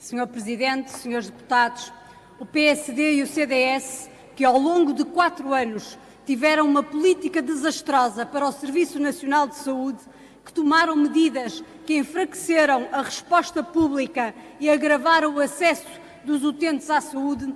Senhor Presidente, senhores deputados, o PSD e o CDS, que ao longo de 4 anos tiveram uma política desastrosa para o Serviço Nacional de Saúde, que tomaram medidas que enfraqueceram a resposta pública e agravaram o acesso dos utentes à saúde,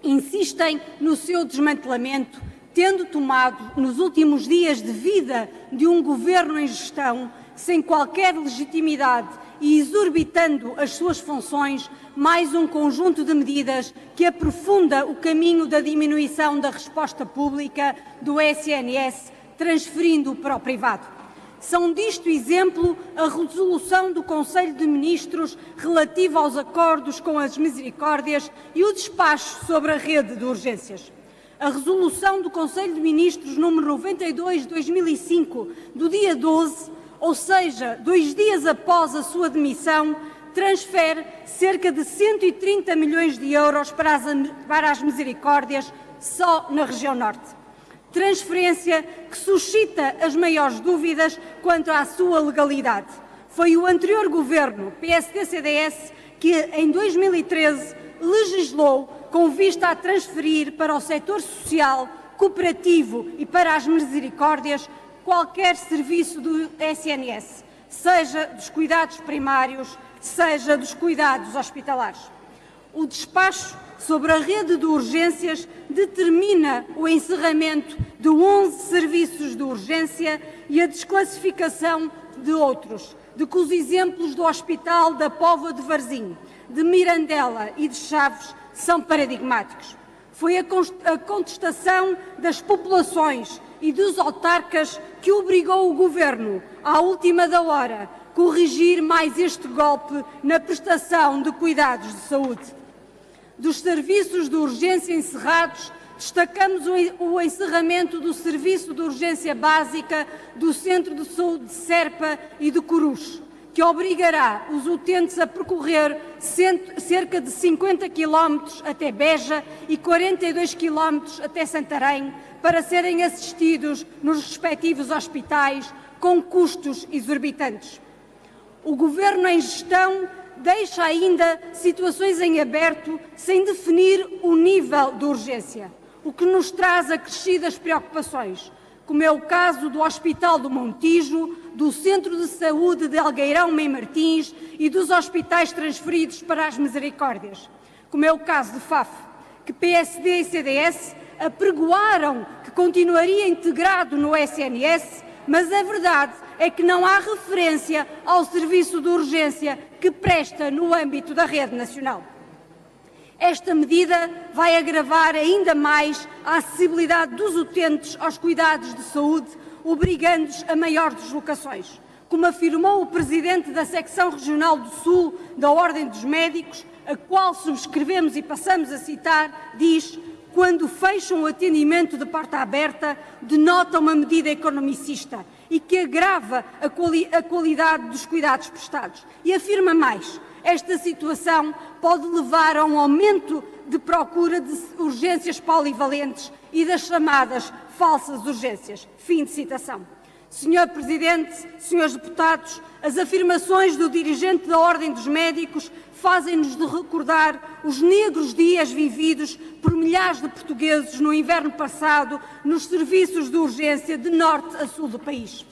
insistem no seu desmantelamento, tendo tomado nos últimos dias de vida de um governo em gestão, sem qualquer legitimidade e exorbitando as suas funções, mais um conjunto de medidas que aprofunda o caminho da diminuição da resposta pública do SNS, transferindo-o para o privado. São disto exemplo a resolução do Conselho de Ministros relativa aos acordos com as misericórdias e o despacho sobre a rede de urgências. A resolução do Conselho de Ministros número 92 de 2005, do dia 12, ou seja, 2 dias após a sua demissão, transfere cerca de 130 milhões de euros para as misericórdias só na região norte. Transferência que suscita as maiores dúvidas quanto à sua legalidade. Foi o anterior governo, PSD-CDS, que em 2013 legislou com vista a transferir para o setor social, cooperativo e para as misericórdias qualquer serviço do SNS, seja dos cuidados primários, seja dos cuidados hospitalares. O despacho sobre a rede de urgências determina o encerramento de 11 serviços de urgência e a desclassificação de outros, de que os exemplos do Hospital da Póvoa de Varzim, de Mirandela e de Chaves são paradigmáticos. Foi a contestação das populações e dos autarcas que obrigou o Governo, à última da hora, a corrigir mais este golpe na prestação de cuidados de saúde. Dos serviços de urgência encerrados, destacamos o encerramento do Serviço de Urgência Básica do Centro de Saúde de Serpa e de Corus, que obrigará os utentes a percorrer cerca de 50 km até Beja e 42 km até Santarém para serem assistidos nos respectivos hospitais com custos exorbitantes. O Governo em gestão deixa ainda situações em aberto sem definir o nível de urgência, o que nos traz acrescidas preocupações, como é o caso do Hospital do Montijo, do Centro de Saúde de Algueirão em Martins e dos hospitais transferidos para as misericórdias, como é o caso de Faf, que PSD e CDS apregoaram que continuaria integrado no SNS, mas a verdade é que não há referência ao serviço de urgência que presta no âmbito da rede nacional. Esta medida vai agravar ainda mais a acessibilidade dos utentes aos cuidados de saúde, obrigando-os a maiores deslocações. Como afirmou o Presidente da Secção Regional do Sul da Ordem dos Médicos, a qual subscrevemos e passamos a citar, diz: quando fecham o atendimento de porta aberta, denota uma medida economicista e que agrava a qualidade dos cuidados prestados. E afirma mais: esta situação pode levar a um aumento de procura de urgências polivalentes e das chamadas falsas urgências. Fim de citação. Senhor Presidente, senhores deputados, as afirmações do dirigente da Ordem dos Médicos fazem-nos recordar os negros dias vividos por milhares de portugueses no inverno passado nos serviços de urgência de norte a sul do país.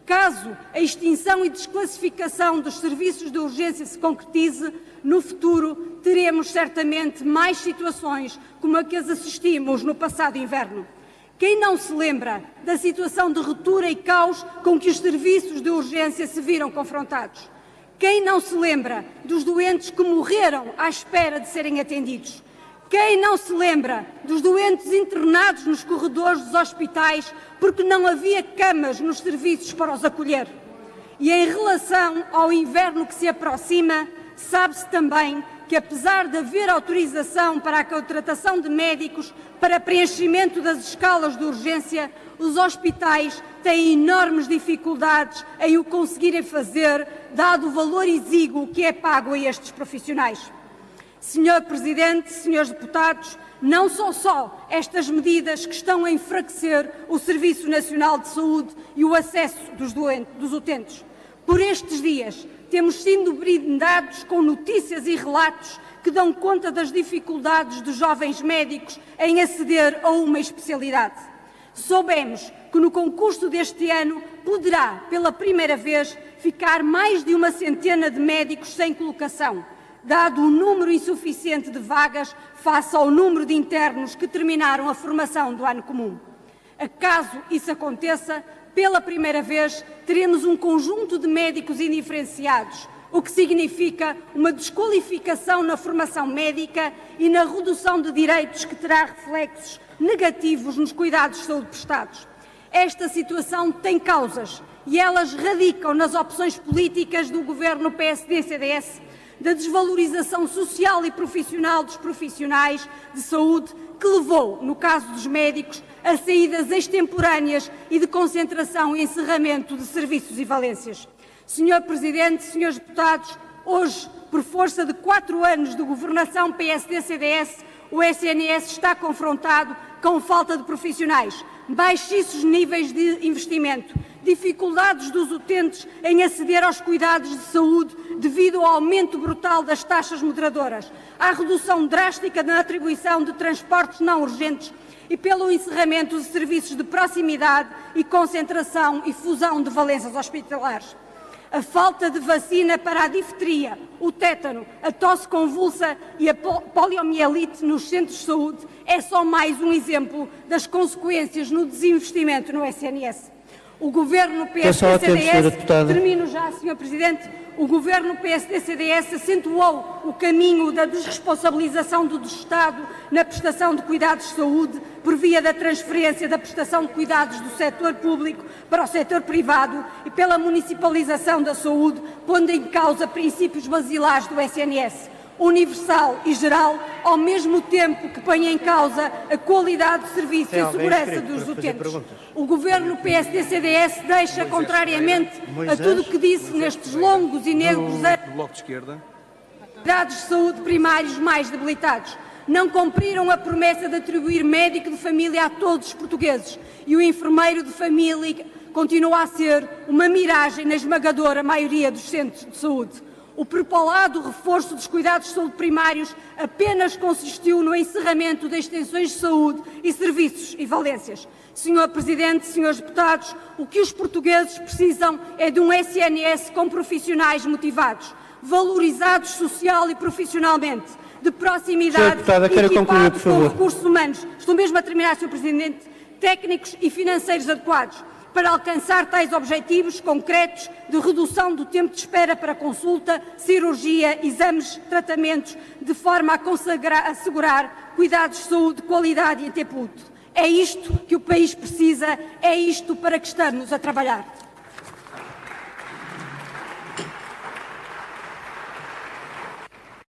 Caso a extinção e desclassificação dos serviços de urgência se concretize, no futuro teremos certamente mais situações como a que as assistimos no passado inverno. Quem não se lembra da situação de ruptura e caos com que os serviços de urgência se viram confrontados? Quem não se lembra dos doentes que morreram à espera de serem atendidos? Quem não se lembra dos doentes internados nos corredores dos hospitais porque não havia camas nos serviços para os acolher? E em relação ao inverno que se aproxima, sabe-se também que, apesar de haver autorização para a contratação de médicos para preenchimento das escalas de urgência, os hospitais têm enormes dificuldades em o conseguirem fazer, dado o valor exíguo que é pago a estes profissionais. Senhor Presidente, senhores deputados, não são só estas medidas que estão a enfraquecer o Serviço Nacional de Saúde e o acesso dos utentes. Por estes dias, temos sido brindados com notícias e relatos que dão conta das dificuldades dos jovens médicos em aceder a uma especialidade. Soubemos que no concurso deste ano poderá, pela primeira vez, ficar mais de uma centena de médicos sem colocação, dado o número insuficiente de vagas face ao número de internos que terminaram a formação do ano comum. Acaso isso aconteça, pela primeira vez teremos um conjunto de médicos indiferenciados, o que significa uma desqualificação na formação médica e na redução de direitos que terá reflexos negativos nos cuidados de saúde prestados. Esta situação tem causas e elas radicam nas opções políticas do governo PSD-CDS, da desvalorização social e profissional dos profissionais de saúde, que levou, no caso dos médicos, a saídas extemporâneas e de concentração e encerramento de serviços e valências. Senhor Presidente, senhores deputados, hoje, por força de 4 anos de governação PSD-CDS, o SNS está confrontado com falta de profissionais, baixíssimos níveis de investimento, dificuldades dos utentes em aceder aos cuidados de saúde devido ao aumento brutal das taxas moderadoras, à redução drástica na atribuição de transportes não urgentes e pelo encerramento de serviços de proximidade e concentração e fusão de valências hospitalares. A falta de vacina para a difteria, o tétano, a tosse convulsa e a poliomielite nos centros de saúde é só mais um exemplo das consequências no desinvestimento no SNS. O governo PSD-CDS, termino já, Sr. Presidente, o governo PSD-CDS acentuou o caminho da desresponsabilização do Estado na prestação de cuidados de saúde por via da transferência da prestação de cuidados do setor público para o setor privado e pela municipalização da saúde, pondo em causa princípios basilares do SNS, universal e geral, ao mesmo tempo que põe em causa a qualidade de serviço e a segurança dos utentes. O governo PSD-CDS deixa, contrariamente a tudo o que disse nestes longos e negros anos, cuidados de saúde primários mais debilitados. Não cumpriram a promessa de atribuir médico de família a todos os portugueses e o enfermeiro de família continua a ser uma miragem na esmagadora maioria dos centros de saúde. O propalado reforço dos cuidados de saúde primários apenas consistiu no encerramento das extensões de saúde e serviços e valências. Senhor Presidente, senhores deputados, o que os portugueses precisam é de um SNS com profissionais motivados, valorizados social e profissionalmente, de proximidade e equipados com recursos humanos. Estou mesmo a terminar, Sr. Presidente. Técnicos e financeiros adequados para alcançar tais objetivos concretos de redução do tempo de espera para consulta, cirurgia, exames, tratamentos, de forma a assegurar cuidados de saúde de qualidade e em tempo útil. É isto que o país precisa, é isto para que estamos a trabalhar.